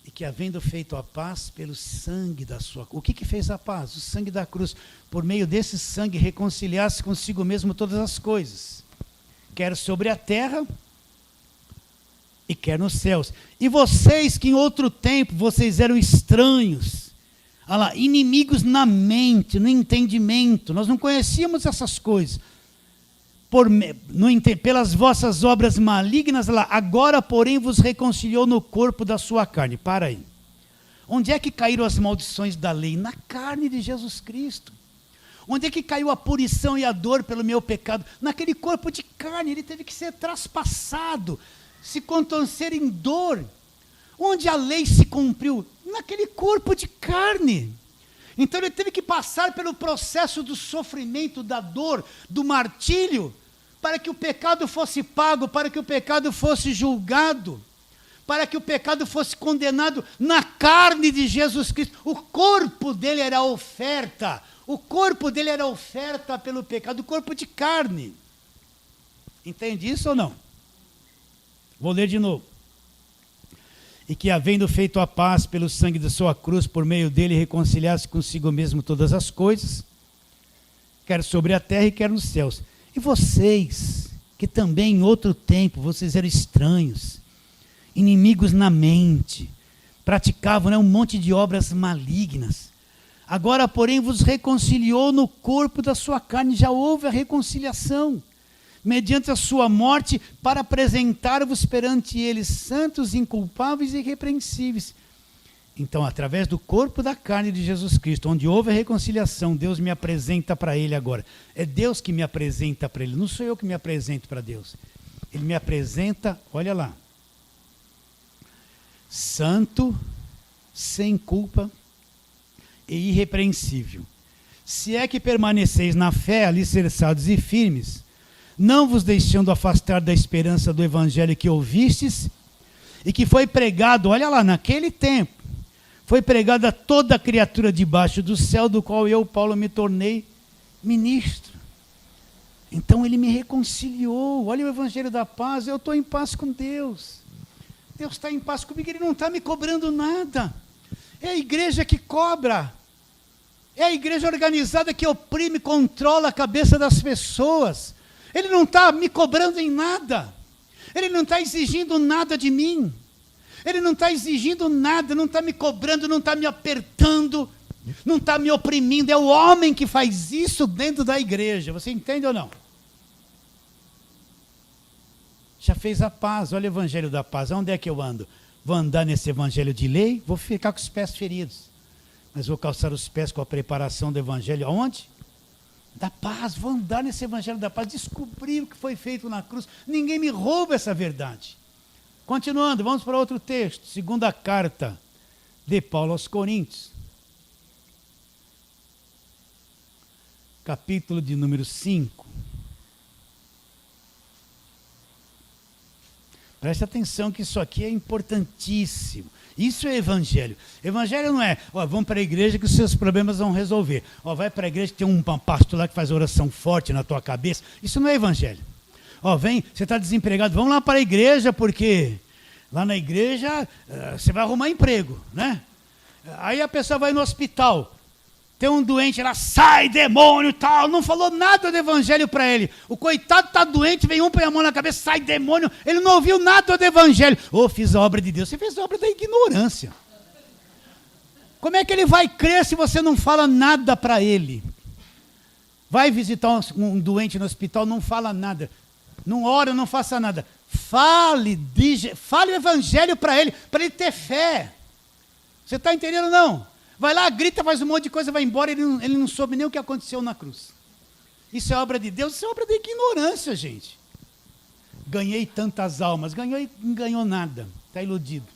E que havendo feito a paz pelo sangue da sua cruz. O que fez a paz? O sangue da cruz. Por meio desse sangue reconciliasse consigo mesmo todas as coisas. Quer sobre a terra e quer nos céus. E vocês que em outro tempo, vocês eram estranhos, olha lá, inimigos na mente, no entendimento, nós não conhecíamos essas coisas, pelas vossas obras malignas, olha lá, agora porém vos reconciliou no corpo da sua carne. Para aí. Onde é que caíram as maldições da lei? Na carne de Jesus Cristo. Onde é que caiu a punição e a dor pelo meu pecado? Naquele corpo de carne, ele teve que ser traspassado, se contorcer em dor. Onde a lei se cumpriu? Naquele corpo de carne. Então ele teve que passar pelo processo do sofrimento, da dor, do martírio, para que o pecado fosse pago, para que o pecado fosse julgado, para que o pecado fosse condenado na carne de Jesus Cristo. O corpo dele era a oferta. O corpo dele era a oferta pelo pecado, o corpo de carne. Entende isso ou não? Vou ler de novo. E que havendo feito a paz pelo sangue da sua cruz, por meio dele reconciliasse consigo mesmo todas as coisas, quer sobre a terra e quer nos céus. E vocês, que também em outro tempo, vocês eram estranhos, inimigos na mente, praticavam um monte de obras malignas. Agora, porém, vos reconciliou no corpo da sua carne, já houve a reconciliação, mediante a sua morte, para apresentar-vos perante ele santos, inculpáveis e irrepreensíveis. Então, através do corpo da carne de Jesus Cristo, onde houve a reconciliação, Deus me apresenta para ele agora. É Deus que me apresenta para ele, não sou eu que me apresento para Deus. Ele me apresenta, olha lá, santo, sem culpa e irrepreensível. Se é que permaneceis na fé, alicerçados e firmes, não vos deixando afastar da esperança do evangelho que ouvistes e que foi pregado, olha lá, naquele tempo, foi pregado a toda criatura debaixo do céu, do qual eu, Paulo, me tornei ministro. Então ele me reconciliou. Olha o evangelho da paz, eu estou em paz com Deus. Deus está em paz comigo, ele não está me cobrando nada. É a igreja que cobra. É a igreja organizada que oprime, controla a cabeça das pessoas. Ele não está me cobrando em nada. Ele não está exigindo nada de mim. Ele não está exigindo nada, não está me cobrando, não está me apertando, não está me oprimindo. É o homem que faz isso dentro da igreja. Você entende ou não? Já fez a paz. Olha o evangelho da paz. Onde é que eu ando? Vou andar nesse evangelho de lei? Vou ficar com os pés feridos. Mas vou calçar os pés com a preparação do evangelho. Aonde? Da paz. Vou andar nesse evangelho da paz. Descobrir o que foi feito na cruz. Ninguém me rouba essa verdade. Continuando, vamos para outro texto. Segunda carta de Paulo aos Coríntios. Capítulo de número 5. Preste atenção que isso aqui é importantíssimo. Isso é evangelho. Evangelho não é, ó, vamos para a igreja que os seus problemas vão resolver. Ó, vai para a igreja que tem um pastor lá que faz oração forte na tua cabeça. Isso não é evangelho. Ó, vem, você está desempregado, vamos lá para a igreja porque lá na igreja você vai arrumar emprego, né? Aí a pessoa vai no hospital. Tem um doente lá, sai demônio e tal, não falou nada do evangelho para ele. O coitado está doente, vem um põe a mão na cabeça, sai demônio, ele não ouviu nada do evangelho. Fiz a obra de Deus. Você fez a obra da ignorância. Como é que ele vai crer se você não fala nada para ele? Vai visitar um doente no hospital, não fala nada. Não ora, não faça nada. Fale o evangelho para ele ter fé. Você está entendendo ou não? Vai lá, grita, faz um monte de coisa, vai embora, ele não soube nem o que aconteceu na cruz. Isso é obra de Deus, isso é obra da ignorância, gente. Ganhei tantas almas, ganhou e não ganhou nada, está iludido.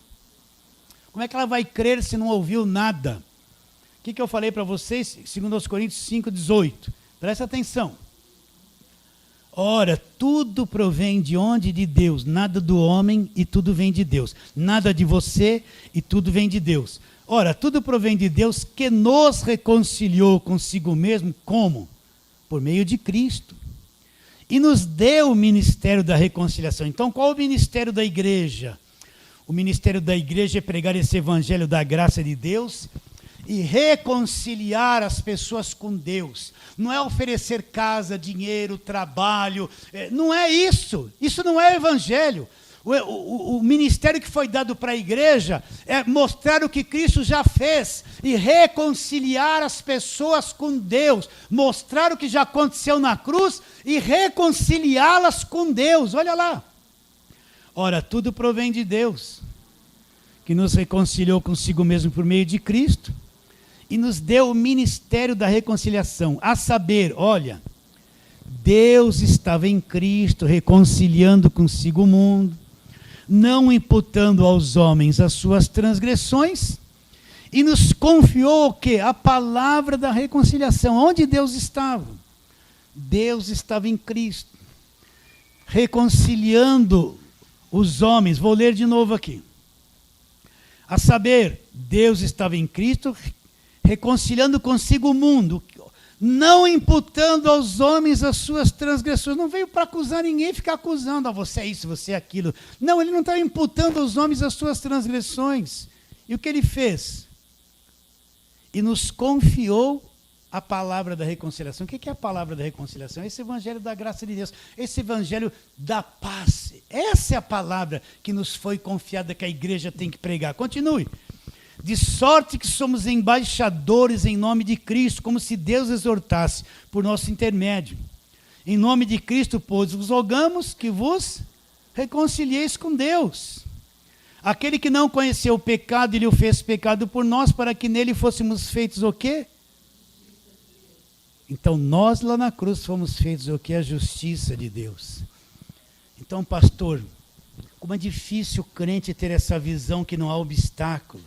Como é que ela vai crer se não ouviu nada? O que eu falei para vocês? 2 Coríntios 5,18. Presta atenção. Ora, tudo provém de onde? De Deus. Nada do homem e tudo vem de Deus. Nada de você e tudo vem de Deus. Ora, tudo provém de Deus que nos reconciliou consigo mesmo, como? Por meio de Cristo. E nos deu o ministério da reconciliação. Então, qual o ministério da igreja? O ministério da igreja é pregar esse evangelho da graça de Deus e reconciliar as pessoas com Deus. Não é oferecer casa, dinheiro, trabalho. Não é isso. Isso não é evangelho. O ministério que foi dado para a igreja é mostrar o que Cristo já fez e reconciliar as pessoas com Deus, mostrar o que já aconteceu na cruz e reconciliá-las com Deus. Olha lá. Ora, tudo provém de Deus, que nos reconciliou consigo mesmo por meio de Cristo e nos deu o ministério da reconciliação, a saber, olha, Deus estava em Cristo reconciliando consigo o mundo, não imputando aos homens as suas transgressões, e nos confiou o quê? A palavra da reconciliação. Onde Deus estava? Deus estava em Cristo, reconciliando os homens. Vou ler de novo aqui. A saber, Deus estava em Cristo, reconciliando consigo o mundo, não imputando aos homens as suas transgressões. Não veio para acusar ninguém, ficar acusando, você é isso, você é aquilo. Não, ele não estava imputando aos homens as suas transgressões. E o que ele fez? E nos confiou a palavra da reconciliação. O que é a palavra da reconciliação? Esse evangelho da graça de Deus, esse evangelho da paz. Essa é a palavra que nos foi confiada, que a igreja tem que pregar. Continue. De sorte que somos embaixadores em nome de Cristo, como se Deus exortasse por nosso intermédio. Em nome de Cristo, pois, vos rogamos que vos reconcilieis com Deus. Aquele que não conheceu o pecado, ele o fez pecado por nós, para que nele fôssemos feitos o quê? Então, nós lá na cruz fomos feitos o quê? A justiça de Deus. Então, pastor, como é difícil o crente ter essa visão que não há obstáculo.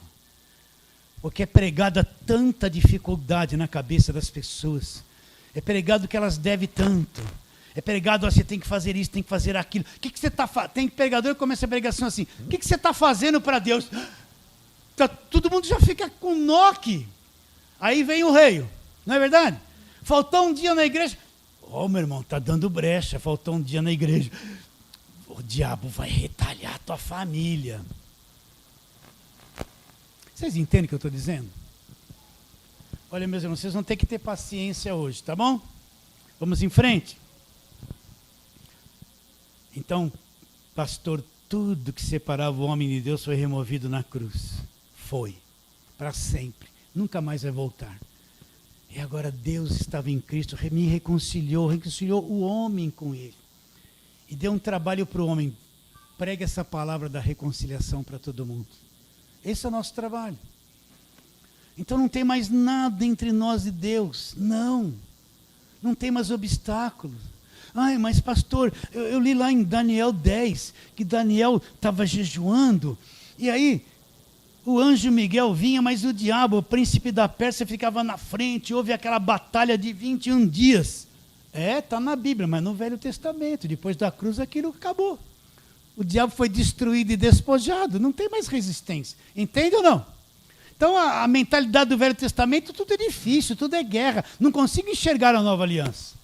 Porque é pregada tanta dificuldade na cabeça das pessoas. É pregado que elas devem tanto. É pregado, você tem que fazer isso, tem que fazer aquilo. O que você está fazendo? Tem pregador que começa a pregação assim. O que você está fazendo para Deus? Todo mundo já fica com noque. Aí vem o rei. Não é verdade? Faltou um dia na igreja. Meu irmão, está dando brecha. Faltou um dia na igreja. O diabo vai retalhar a tua família. Vocês entendem o que eu estou dizendo? Olha, meus irmãos, vocês vão ter que ter paciência hoje, tá bom? Vamos em frente? Então, pastor, tudo que separava o homem de Deus foi removido na cruz. Foi. Para sempre. Nunca mais vai voltar. E agora Deus estava em Cristo, me reconciliou o homem com ele. E deu um trabalho para o homem. pregue essa palavra da reconciliação para todo mundo. Esse é o nosso trabalho. Então não tem mais nada entre nós e Deus. Não tem mais obstáculos. Ai, mas pastor, eu li lá em Daniel 10, que Daniel estava jejuando, e aí o anjo Miguel vinha, mas o diabo, o príncipe da Pérsia, ficava na frente, houve aquela batalha de 21 dias. Está na Bíblia, mas no Velho Testamento, depois da cruz aquilo acabou. O diabo foi destruído e despojado, não tem mais resistência. Entende ou não? Então a mentalidade do Velho Testamento, tudo é difícil, tudo é guerra. Não consigo enxergar a nova aliança.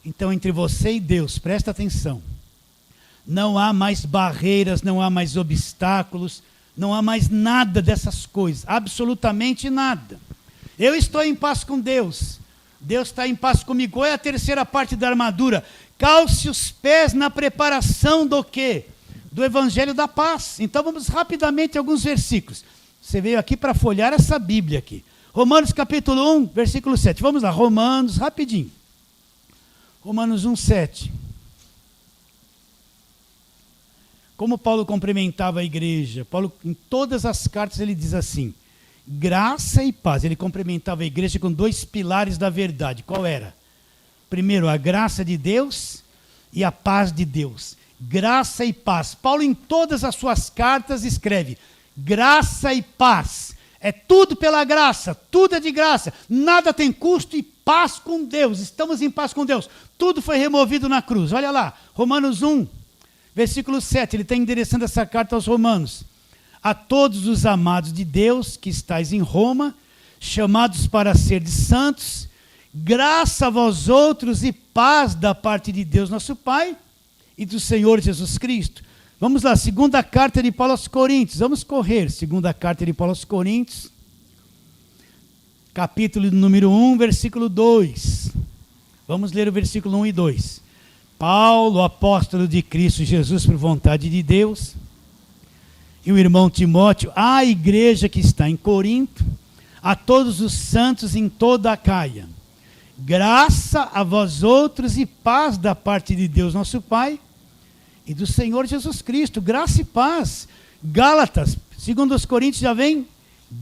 Então entre você e Deus, presta atenção. Não há mais barreiras, não há mais obstáculos, não há mais nada dessas coisas, absolutamente nada. Eu estou em paz com Deus, Deus está em paz comigo. Qual é a terceira parte da armadura? Calce os pés na preparação do quê? Do Evangelho da Paz. Então vamos rapidamente a alguns versículos. Você veio aqui para folhear essa Bíblia aqui. Romanos capítulo 1, versículo 7. Vamos lá, Romanos, rapidinho. Romanos 1, 7. Como Paulo cumprimentava a igreja? Paulo, em todas as cartas, ele diz assim: graça e paz. Ele cumprimentava a igreja com dois pilares da verdade. Qual era? Primeiro, a graça de Deus e a paz de Deus. Graça e paz. Paulo, em todas as suas cartas, escreve graça e paz. É tudo pela graça, tudo é de graça. Nada tem custo e paz com Deus. Estamos em paz com Deus. Tudo foi removido na cruz. Olha lá, Romanos 1, versículo 7. Ele está endereçando essa carta aos romanos. A todos os amados de Deus que estáis em Roma, chamados para ser de santos, graça a vós outros e paz da parte de Deus nosso Pai e do Senhor Jesus Cristo. Vamos lá, segunda carta de Paulo aos Coríntios. Vamos correr, segunda carta de Paulo aos Coríntios, capítulo número 1, versículo 2. Vamos ler o versículo 1 e 2. Paulo, apóstolo de Cristo Jesus por vontade de Deus, e o irmão Timóteo, à igreja que está em Corinto, a todos os santos em toda a Acaia. Graça a vós outros e paz da parte de Deus nosso Pai e do Senhor Jesus Cristo. Graça e paz. Gálatas, segundo os Coríntios já vem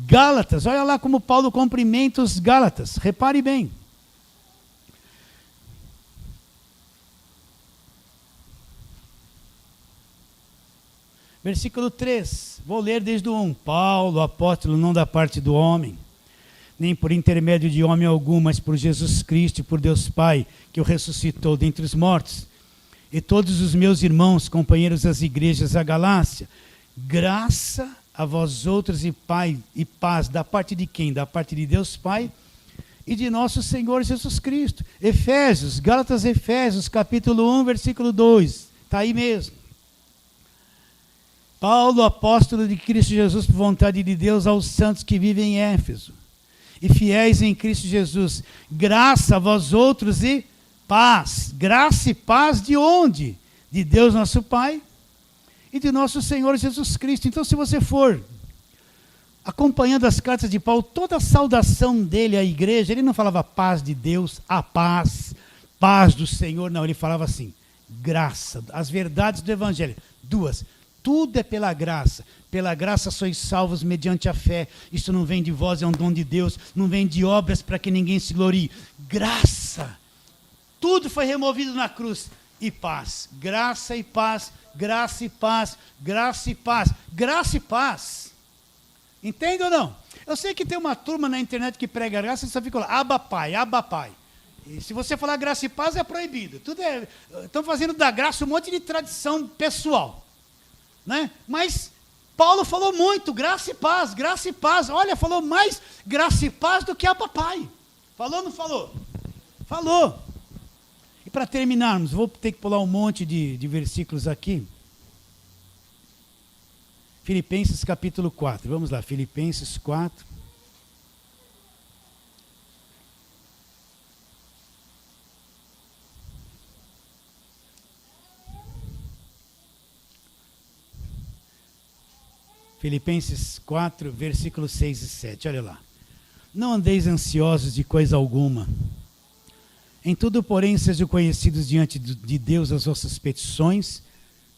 Gálatas. Olha lá como Paulo cumprimenta os Gálatas. Repare bem. Versículo 3, vou ler desde o 1. Paulo, apóstolo, não da parte do homem, nem por intermédio de homem algum, mas por Jesus Cristo e por Deus Pai, que o ressuscitou dentre os mortos, e todos os meus irmãos, companheiros das igrejas da Galácia, graça a vós outros e paz, da parte de quem? Da parte de Deus Pai e de nosso Senhor Jesus Cristo. Efésios, Gálatas Efésios, capítulo 1, versículo 2, está aí mesmo. Paulo, apóstolo de Cristo Jesus, por vontade de Deus, aos santos que vivem em Éfeso, e fiéis em Cristo Jesus, graça a vós outros e paz. Graça e paz de onde? De Deus nosso Pai e de nosso Senhor Jesus Cristo. Então, se você for acompanhando as cartas de Paulo, toda a saudação dele à igreja, ele não falava paz de Deus, a paz, paz do Senhor, não, ele falava assim, graça, as verdades do Evangelho, duas. Tudo é pela graça sois salvos mediante a fé, isso não vem de vós, é um dom de Deus, não vem de obras para que ninguém se glorie, graça, tudo foi removido na cruz, e paz, graça e paz, graça e paz, graça e paz, graça e paz, entende ou não? Eu sei que tem uma turma na internet que prega graça, e só fica lá, Abba Pai, e se você falar graça e paz é proibido, estão fazendo da graça um monte de tradição pessoal, né? Mas Paulo falou muito, graça e paz, olha, falou mais graça e paz do que Abba Pai. Falou ou não falou? Falou. E para terminarmos, vou ter que pular um monte de versículos aqui. Filipenses capítulo 4, vamos lá, Filipenses 4. Filipenses 4, versículos 6 e 7, olha lá. Não andeis ansiosos de coisa alguma. Em tudo, porém, sejam conhecidos diante de Deus as vossas petições,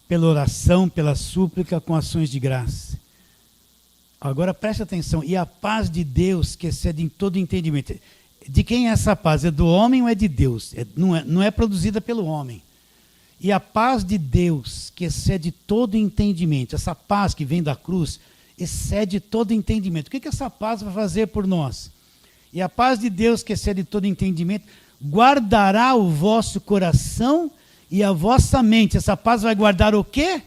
pela oração, pela súplica, com ações de graça. Agora preste atenção, e a paz de Deus, que excede em todo entendimento. De quem é essa paz? É do homem ou é de Deus? Não é produzida pelo homem. E a paz de Deus, que excede todo entendimento, essa paz que vem da cruz, excede todo entendimento. O que essa paz vai fazer por nós? E a paz de Deus, que excede todo entendimento, guardará o vosso coração e a vossa mente. Essa paz vai guardar o quê?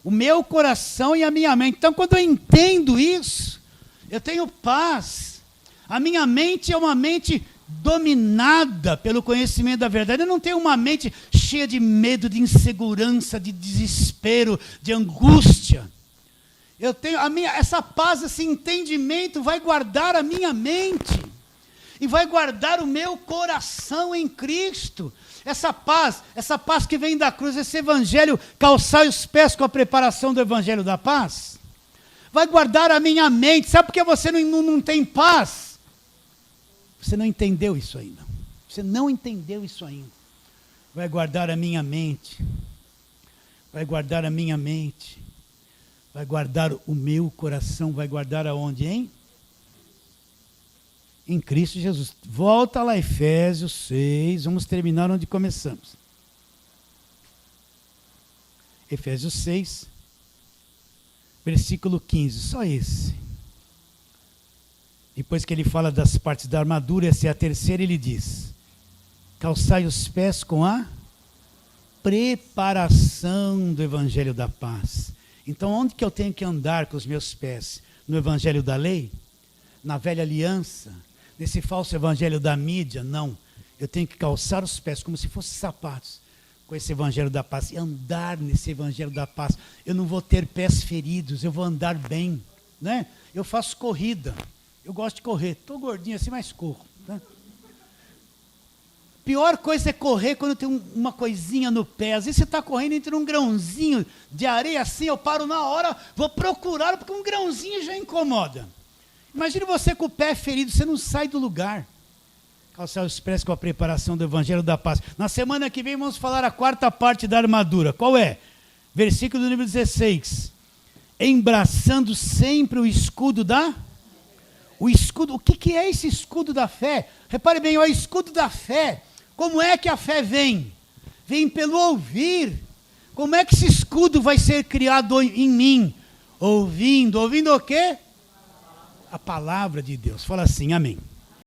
O meu coração e a minha mente. Então, quando eu entendo isso, eu tenho paz. A minha mente é uma mente dominada pelo conhecimento da verdade. Eu não tenho uma mente cheia de medo, de insegurança, de desespero, de angústia. Eu tenho essa paz, esse entendimento vai guardar a minha mente e vai guardar o meu coração em Cristo. Essa paz que vem da cruz, esse evangelho, calçai os pés com a preparação do evangelho da paz, vai guardar a minha mente. Sabe por que você não tem paz? Você não entendeu isso ainda. Você não entendeu isso ainda. Vai guardar a minha mente. Vai guardar a minha mente. Vai guardar o meu coração. Vai guardar aonde, hein? Em Cristo Jesus. Volta lá, Efésios 6. Vamos terminar onde começamos. Efésios 6, versículo 15. Só esse. Depois que ele fala das partes da armadura, essa é a terceira, ele diz: calçai os pés com a preparação do evangelho da paz. Então, onde que eu tenho que andar com os meus pés? No evangelho da lei? Na velha aliança? Nesse falso evangelho da mídia? Não. Eu tenho que calçar os pés como se fossem sapatos com esse evangelho da paz e andar nesse evangelho da paz. Eu não vou ter pés feridos, eu vou andar bem, né? Eu faço corrida. Eu gosto de correr. Estou gordinho assim, mas corro, né? Pior coisa é correr quando tem uma coisinha no pé. Às vezes você está correndo entre um grãozinho de areia assim, eu paro na hora, vou procurar, porque um grãozinho já incomoda. Imagine você com o pé ferido, você não sai do lugar. Calçar os pés com a preparação do evangelho da paz. Na semana que vem vamos falar a quarta parte da armadura. Qual é? Versículo número 16. Embraçando sempre o escudo da... O escudo, o que é esse escudo da fé? Repare bem, é o escudo da fé. Como é que a fé vem? Vem pelo ouvir. Como é que esse escudo vai ser criado em mim? Ouvindo o quê? A palavra de Deus. Fala assim, amém.